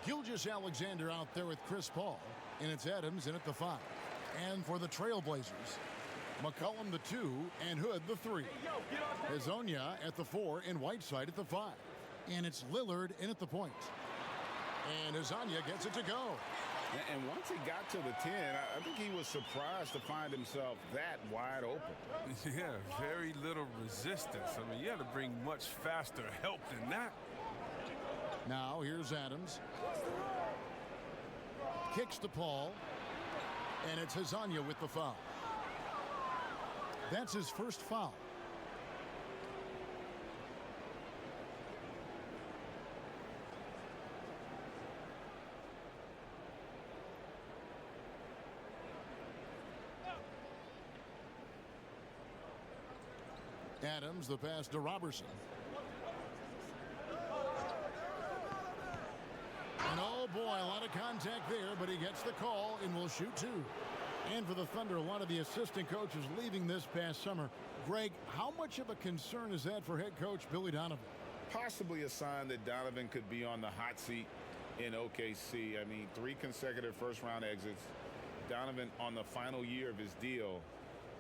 Gilgeous-Alexander out there with Chris Paul. And it's Adams in at the 5. And for the Trailblazers, McCollum the 2 and Hood the 3. Hezonja at the 4 and Whiteside at the 5. And it's Lillard in at the point. And Hezonja gets it to go. And once he got to the 10, I think he was surprised to find himself that wide open. Yeah, very little resistance. I mean, you had to bring much faster help than that. Now here's Adams. Kicks to Paul. And it's Hezonja with the foul. That's his first foul. Adams, the pass to Robertson. And oh boy, a lot of contact there, but he gets the call and will shoot 2. And for the Thunder, a lot of the assistant coaches leaving this past summer. Greg, how much of a concern is that for head coach Billy Donovan? Possibly a sign that Donovan could be on the hot seat in OKC. I mean, 3 consecutive first-round exits. Donovan on the final year of his deal.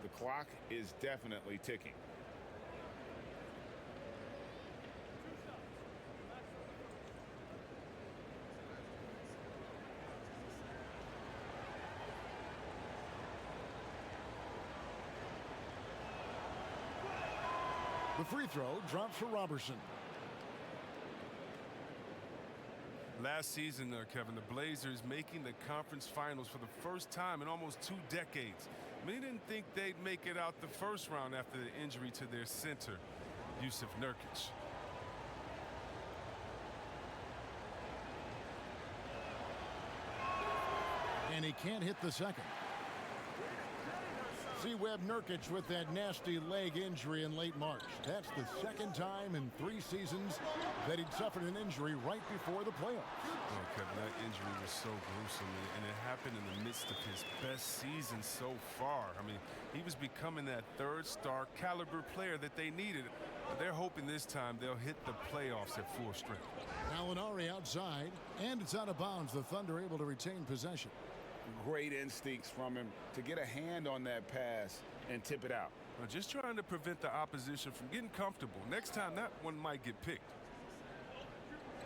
The clock is definitely ticking. The free throw drops for Robertson. Last season, Kevin, the Blazers making the conference finals for the first time in almost 2 decades. Many didn't think they'd make it out the first round after the injury to their center, Jusuf Nurkic. And he can't hit the second. See Webb Nurkic with that nasty leg injury in late March. That's the second time in 3 seasons that he'd suffered an injury right before the playoffs. Oh, Kevin, that injury was so gruesome, and it happened in the midst of his best season so far. I mean, he was becoming that third-star caliber player that they needed. But they're hoping this time they'll hit the playoffs at full strength. Gallinari outside, and it's out of bounds. The Thunder able to retain possession. Great instincts from him to get a hand on that pass and tip it out. Well, just trying to prevent the opposition from getting comfortable. Next time, that one might get picked.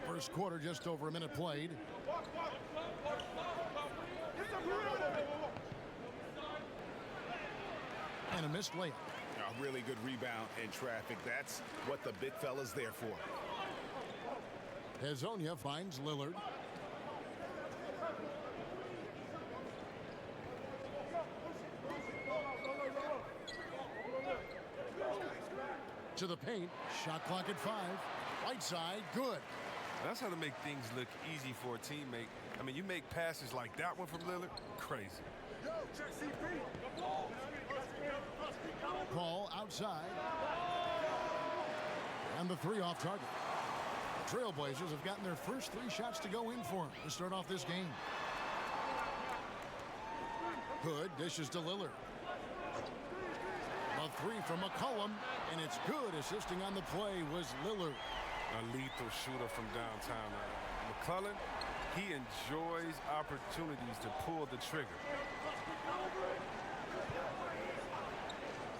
First quarter, just over a minute played. And a missed layup. A really good rebound in traffic. That's what the big fella's there for. Hezonja finds Lillard. To the paint. Shot clock at 5. Whiteside, good. That's how to make things look easy for a teammate. I mean, you make passes like that one from Lillard, crazy. Paul outside. And the 3 off target. The Trailblazers have gotten their first 3 shots to go in for him to start off this game. Hood dishes to Lillard. A 3 from McCollum, and it's good. Assisting on the play was Lillard. A lethal shooter from downtown. McClellan, he enjoys opportunities to pull the trigger.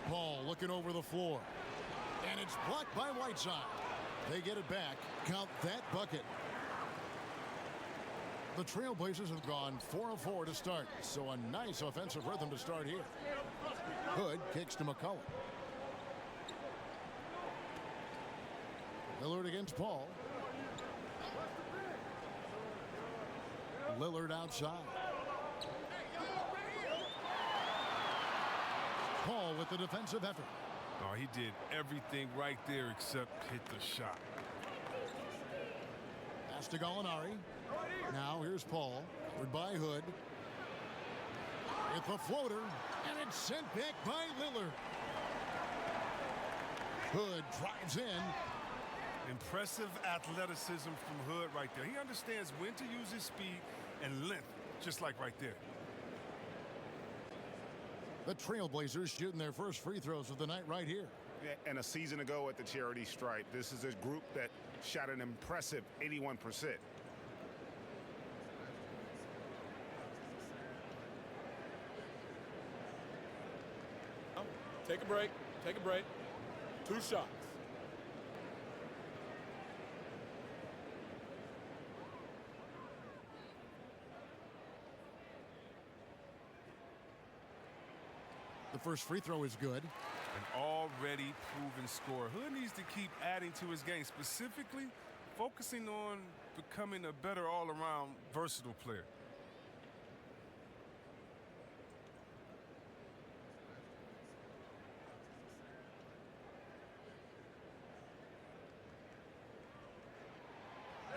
Paul looking over the floor. And it's blocked by Whiteside. They get it back. Count that bucket. The Trailblazers have gone 4 of 4 to start, so a nice offensive rhythm to start here. Hood kicks to McCollum. Lillard against Paul. Lillard outside. Paul with the defensive effort. Oh, he did everything right there except hit the shot. Pass to Gallinari. Now here's Paul. Covered by Hood. With the floater. And it's sent back by Lillard. Hood drives in. Impressive athleticism from Hood right there. He understands when to use his speed and length, just like right there. The Trailblazers shooting their first free throws of the night right here. Yeah, and a season ago at the charity stripe, this is a group that shot an impressive 81%. Take a break. Take a break. 2 shots. The first free throw is good. An already proven scorer. Hood needs to keep adding to his game, specifically focusing on becoming a better all-around versatile player.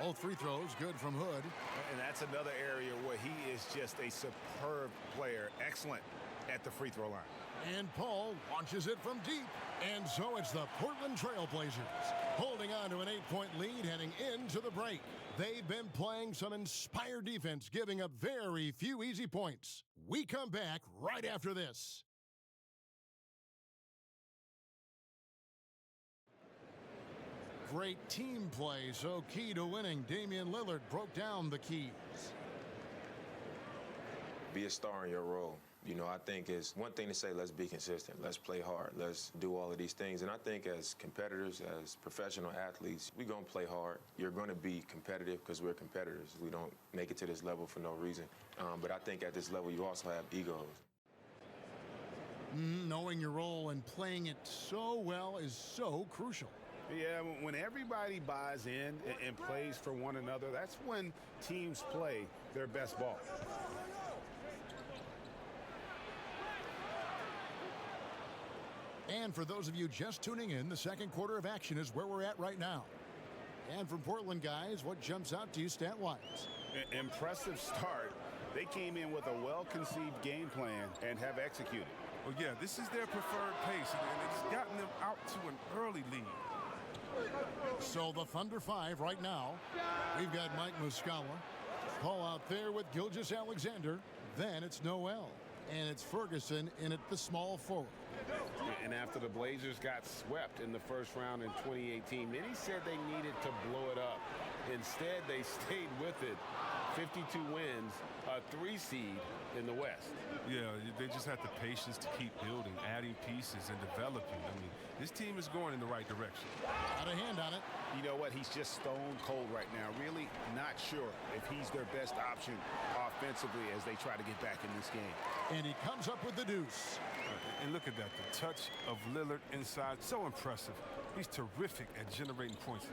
Both free throws good from Hood. And that's another area where he is just a superb player. Excellent at the free throw line. And Paul launches it from deep. And so it's the Portland Trail Blazers holding on to an 8-point lead heading into the break. They've been playing some inspired defense, giving up very few easy points. We come back right after this. Great team play, so key to winning. Damian Lillard broke down the keys. Be a star in your role. You know, I think it's one thing to say, let's be consistent, let's play hard, let's do all of these things. And I think as competitors, as professional athletes, we're going to play hard. You're going to be competitive because we're competitors. We don't make it to this level for no reason. But I think at this level, you also have egos. Knowing your role and playing it so well is so crucial. Yeah, when everybody buys in and plays for one another, that's when teams play their best ball. And for those of you just tuning in, the second quarter of action is where we're at right now. And from Portland, guys, what jumps out to you stat-wise? Impressive start. They came in with a well-conceived game plan and have executed. Well, yeah, this is their preferred pace, and it's gotten them out to an early lead. So the Thunder 5 right now. We've got Mike Muscala. Paul out there with Gilgeous Alexander. Then it's Noel. And it's Ferguson in at the small forward. And after the Blazers got swept in the first round in 2018, many said they needed to blow it up. Instead, they stayed with it. 52 wins, a 3 seed in the West. Yeah, they just had the patience to keep building, adding pieces, and developing. I mean, this team is going in the right direction. Got a hand on it. You know what? He's just stone cold right now. Really not sure if he's their best option offensively as they try to get back in this game. And he comes up with the deuce. And look at that, the touch of Lillard inside, so impressive. He's terrific at generating points.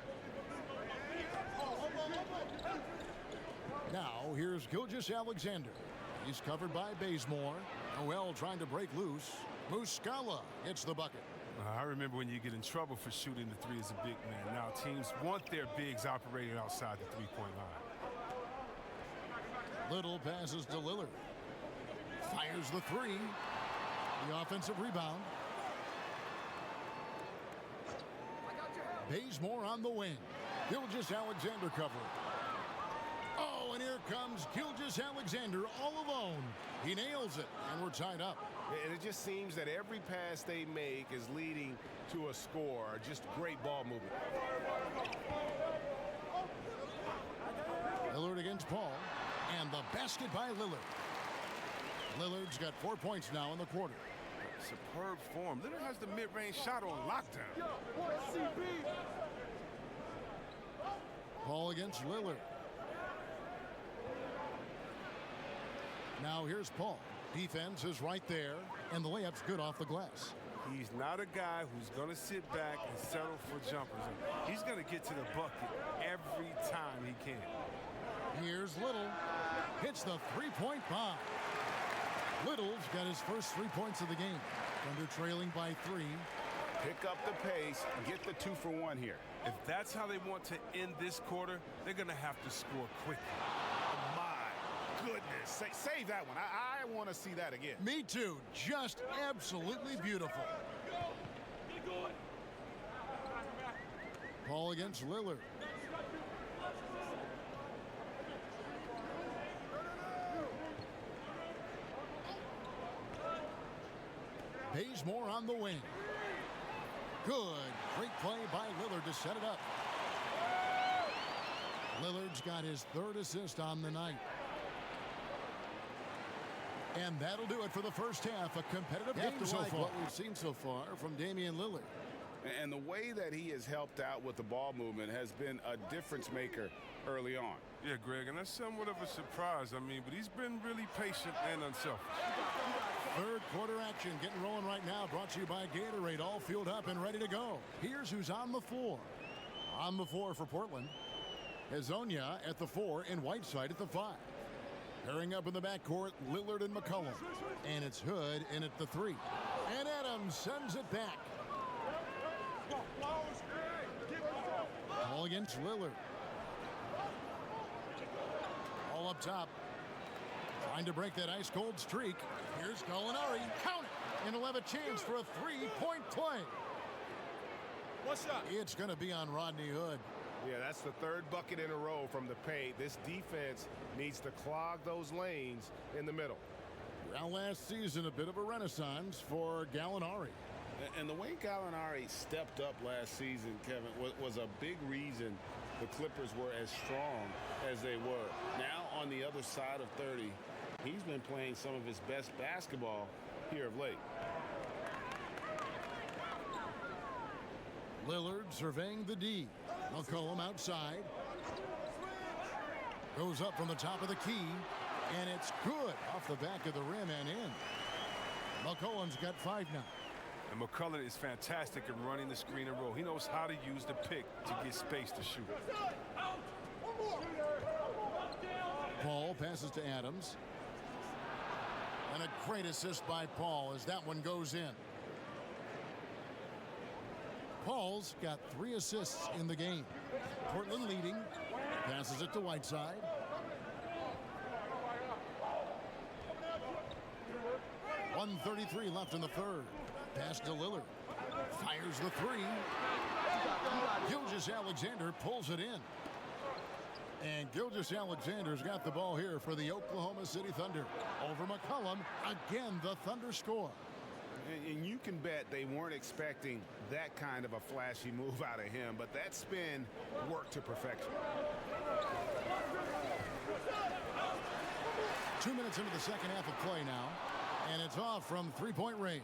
Now, here's Gilgeous Alexander. He's covered by Bazemore. Noel trying to break loose. Muscala gets the bucket. I remember when you get in trouble for shooting the three as a big man. Now teams want their bigs operating outside the three-point line. Little passes to Lillard. Fires the three. The offensive rebound. Bazemore on the wing. Gilgeous Alexander covering. Oh, and here comes Gilgeous Alexander all alone. He nails it, and we're tied up. And it just seems that every pass they make is leading to a score. Just great ball movement. Lillard against Paul, and the basket by Lillard. Lillard's got 4 points now in the quarter. Superb form. Lillard has the mid-range shot on lockdown. Paul against Lillard. Now here's Paul. Defense is right there, and the layup's good off the glass. He's not a guy who's going to sit back and settle for jumpers. He's going to get to the bucket every time he can. Here's Little. Hits the three-point bomb. Little's got his first 3 points of the game. Thunder trailing by 3. Pick up the pace, get the 2 for 1 here. If that's how they want to end this quarter, they're going to have to score quickly. My goodness. Save that one. I want to see that again. Me too. Just absolutely beautiful. Paul against Lillard. Bazemore on the wing. Good. Great play by Lillard to set it up. Lillard's got his 3rd assist on the night. And that'll do it for the first half. A competitive game so far. What we've seen so far from Damian Lillard. And the way that he has helped out with the ball movement has been a difference maker early on. Yeah, Greg, and that's somewhat of a surprise. I mean, but he's been really patient and unselfish. Third quarter action getting rolling right now. Brought to you by Gatorade. All fueled up and ready to go. Here's who's on the floor. On the floor for Portland. Hezonja at the 4 and Whiteside at the 5. Pairing up in the backcourt, Lillard and McCollum. And it's Hood in at the 3. And Adams sends it back. Ball against Lillard. All up top. Trying to break that ice-cold streak. Here's Gallinari. Count it. And he'll have a chance for a three-point play. One shot. It's going to be on Rodney Hood. Yeah, that's the third bucket in a row from the paint. This defense needs to clog those lanes in the middle. Well, last season, a bit of a renaissance for Gallinari. And the way Gallinari stepped up last season, Kevin, was a big reason the Clippers were as strong as they were. Now, on the other side of 30, he's been playing some of his best basketball here of late. Lillard surveying the D. McCollum outside. Goes up from the top of the key. And it's good off the back of the rim and in. McCollum's got 5 now. And McCollum is fantastic in running the screen and roll. He knows how to use the pick to get space to shoot. Paul passes to Adams. And a great assist by Paul as that one goes in. Paul's got 3 assists in the game. Portland leading. Passes it to Whiteside. .133 left in the third. Pass to Lillard. Fires the 3. Gilgeous-Alexander pulls it in. And Gilgeous-Alexander's got the ball here for the Oklahoma City Thunder. Over McCollum. Again, the Thunder score. And you can bet they weren't expecting that kind of a flashy move out of him, but that spin worked to perfection. 2 minutes into the second half of play now. And it's off from three-point range.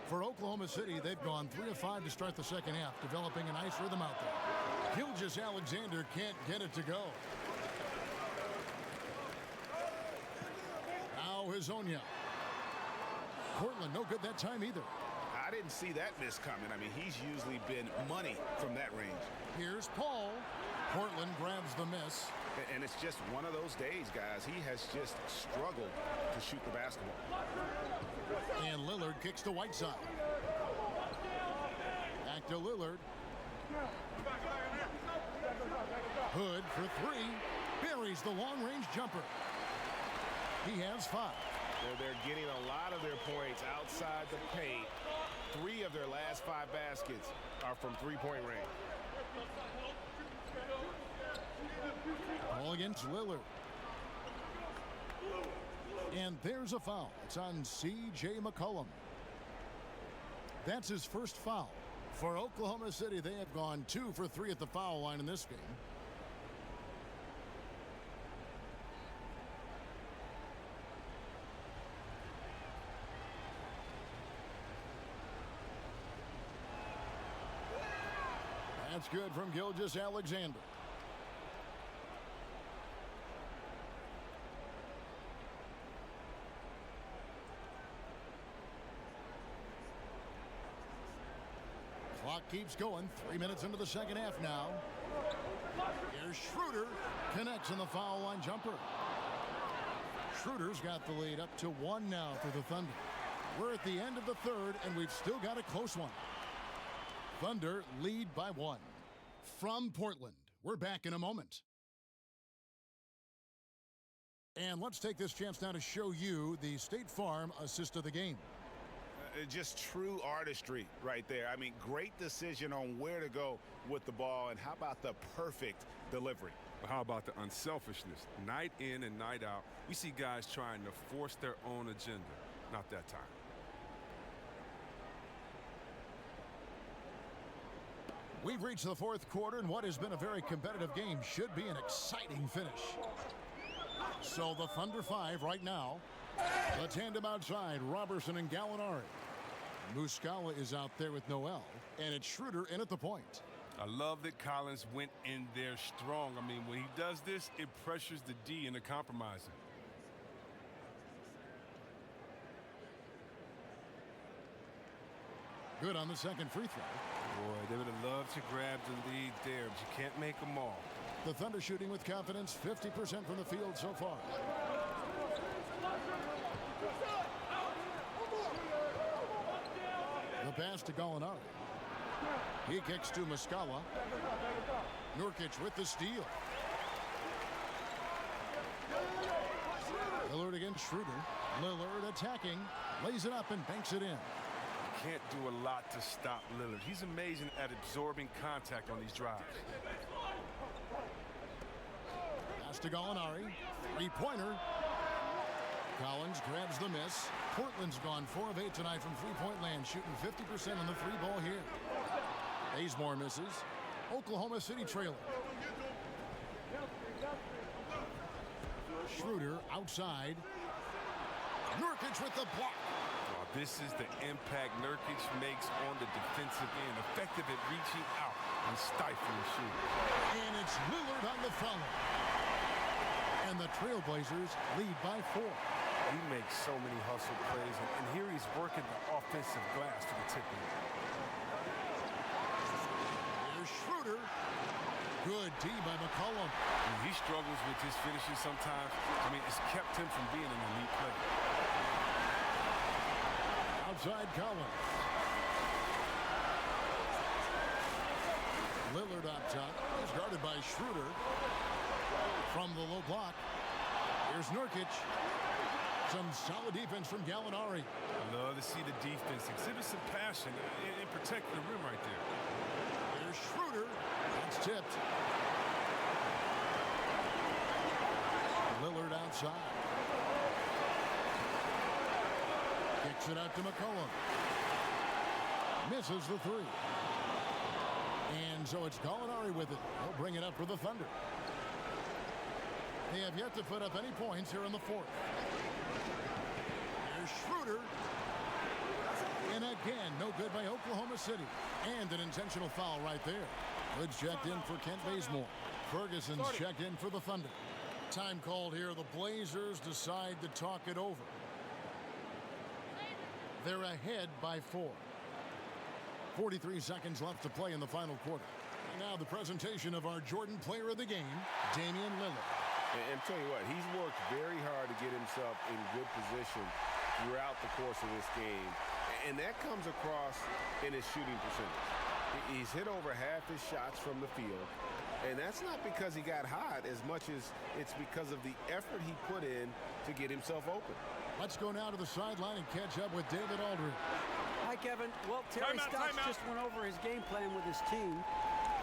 For Oklahoma City, they've gone 3 of 5 to start the second half, developing a nice rhythm out there. Gilgeous-Alexander can't get it to go. Now Hezonja. Portland, no good that time either. I didn't see that miss coming. I mean, he's usually been money from that range. Here's Paul. Portland grabs the miss. And it's just one of those days, guys. He has just struggled to shoot the basketball. And Lillard kicks to Whiteside. Back to Lillard. Hood for 3. Buries the long-range jumper. He has 5. They're getting a lot of their points outside the paint. 3 of their last 5 baskets are from three-point range. Ball against Lillard. And there's a foul. It's on C.J. McCollum. That's his first foul. For Oklahoma City, they have gone 2 for 3 at the foul line in this game. That's good from Gilgeous-Alexander. Clock keeps going. 3 minutes into the second half now. Here's Schroeder. Connects in the foul line jumper. Schroeder's got the lead up to 1 now for the Thunder. We're at the end of the third, and we've still got a close one. Thunder lead by 1. From Portland, we're back in a moment. And let's take this chance now to show you the State Farm assist of the game. Just true artistry right there. I mean, great decision on where to go with the ball, and how about the perfect delivery? How about the unselfishness? Night in and night out, we see guys trying to force their own agenda. Not that time. We've reached the fourth quarter, and what has been a very competitive game should be an exciting finish. So the Thunder 5 right now, Let's hand him outside. Robertson and Gallinari. Muscala is out there with Noel, and it's Schroeder in at the point. I love that Collins went in there strong. I mean, when he does this, it pressures the D into compromising. Good on the second free throw. Boy, they would have loved to grab the lead there, but you can't make them all. The Thunder shooting with confidence, 50% from the field so far. The pass to Gallinari. He kicks to Muscala. Nurkic with the steal. Lillard against Schroeder. Lillard attacking. Lays it up and banks it in. Can't do a lot to stop Lillard. He's amazing at absorbing contact on these drives. Pass to Gallinari. Three-pointer. Collins grabs the miss. Portland's gone 4 of 8 tonight from three-point land, shooting 50% on the three ball here. Bazemore misses. Oklahoma City trailing. Schroeder outside. Nurkic with the block. Oh, this is the impact Nurkic makes on the defensive end. Effective at reaching out and stifling shooting. And it's Lillard on the follow. And the Trailblazers lead by 4. He makes so many hustle plays, and here he's working the offensive glass for the tipping. Here's Schroeder. Good D by McCollum. He struggles with his finishing sometimes. I mean, it's kept him from being an elite player. Outside Collins. Lillard up top. He's guarded by Schroeder. From the low block. Here's Nurkic. Some solid defense from Gallinari. I love to see the defense exhibit some passion and protect the rim right there. Here's Schroeder. That's tipped. Lillard outside. Kicks it out to McCollum. Misses the three. And so it's Gallinari with it. He'll bring it up for the Thunder. They have yet to put up any points here in the fourth. Here's Schroeder. And again, no good by Oklahoma City. And an intentional foul right there. Hood's checked in for Kent Bazemore. Ferguson's checked in for the Thunder. Time called here. The Blazers decide to talk it over. They're ahead by 4. 43 seconds left to play in the final quarter. And now the presentation of our Jordan Player of the Game, Damian Lillard. And tell you what, he's worked very hard to get himself in good position throughout the course of this game. And that comes across in his shooting percentage. He's hit over half his shots from the field. And that's not because he got hot as much as it's because of the effort he put in to get himself open. Let's go now to the sideline and catch up with David Aldridge. Hi, Kevin. Well, Terry Stotts just went over his game plan with his team.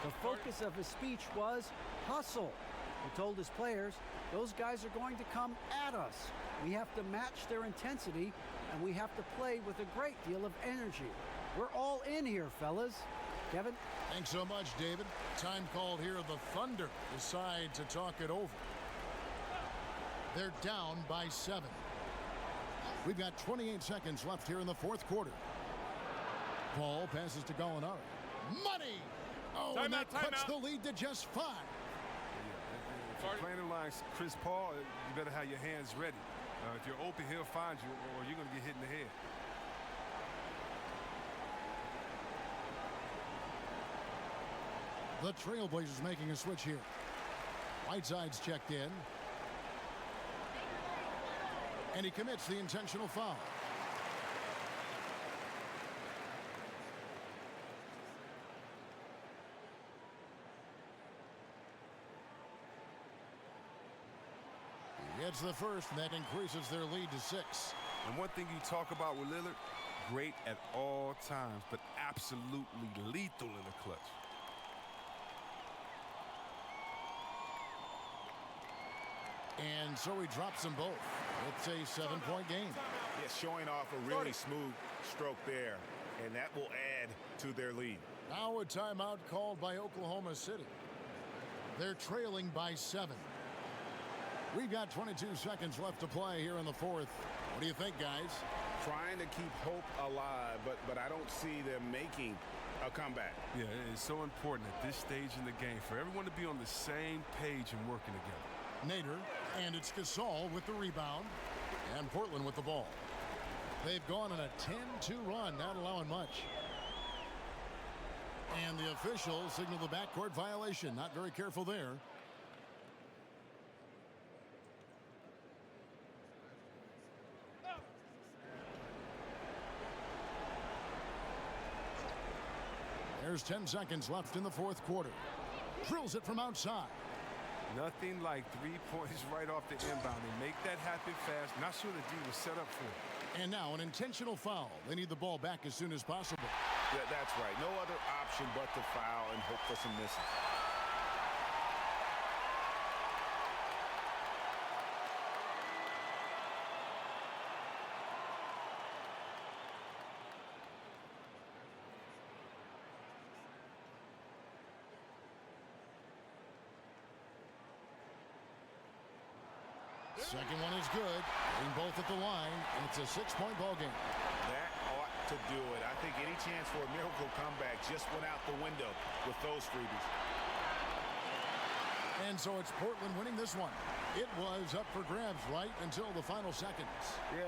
The focus of his speech was hustle. He told his players, those guys are going to come at us. We have to match their intensity, and we have to play with a great deal of energy. We're all in here, fellas. Kevin? Thanks so much, David. Time called here. The Thunder decide to talk it over. They're down by 7. We've got 28 seconds left here in the fourth quarter. Ball passes to Gallinari. Money! Oh, and that cuts the lead to just 5. If you're playing like Chris Paul, you better have your hands ready. If you're open, he'll find you, or you're going to get hit in the head. The Trailblazers making a switch here. Whiteside's checked in. And he commits the intentional foul. He gets the first, and that increases their lead to 6. And one thing you talk about with Lillard, great at all times, but absolutely lethal in the clutch. And so he drops them both. It's a 7-point game. Yes, showing off a really smooth stroke there, and that will add to their lead. Now a timeout called by Oklahoma City. They're trailing by 7. We've got 22 seconds left to play here in the fourth. What do you think, guys? Trying to keep hope alive, but I don't see them making a comeback. Yeah, it's so important at this stage in the game for everyone to be on the same page and working together. Nader, and it's Gasol with the rebound, and Portland with the ball. They've gone on a 10-2 run, not allowing much. And the officials signal the backcourt violation. Not very careful there. There's 10 seconds left in the fourth quarter. Drills it from outside. Nothing like 3 points right off the inbound. They make that happen fast. Not sure the D was set up for it. And now an intentional foul. They need the ball back as soon as possible. Yeah, that's right. No other option but to foul and hope for some misses. Second one is good. Getting both at the line, and it's a 6-point ball game. That ought to do it. I think any chance for a miracle comeback just went out the window with those freebies. And so it's Portland winning this one. It was up for grabs right until the final seconds. Yeah,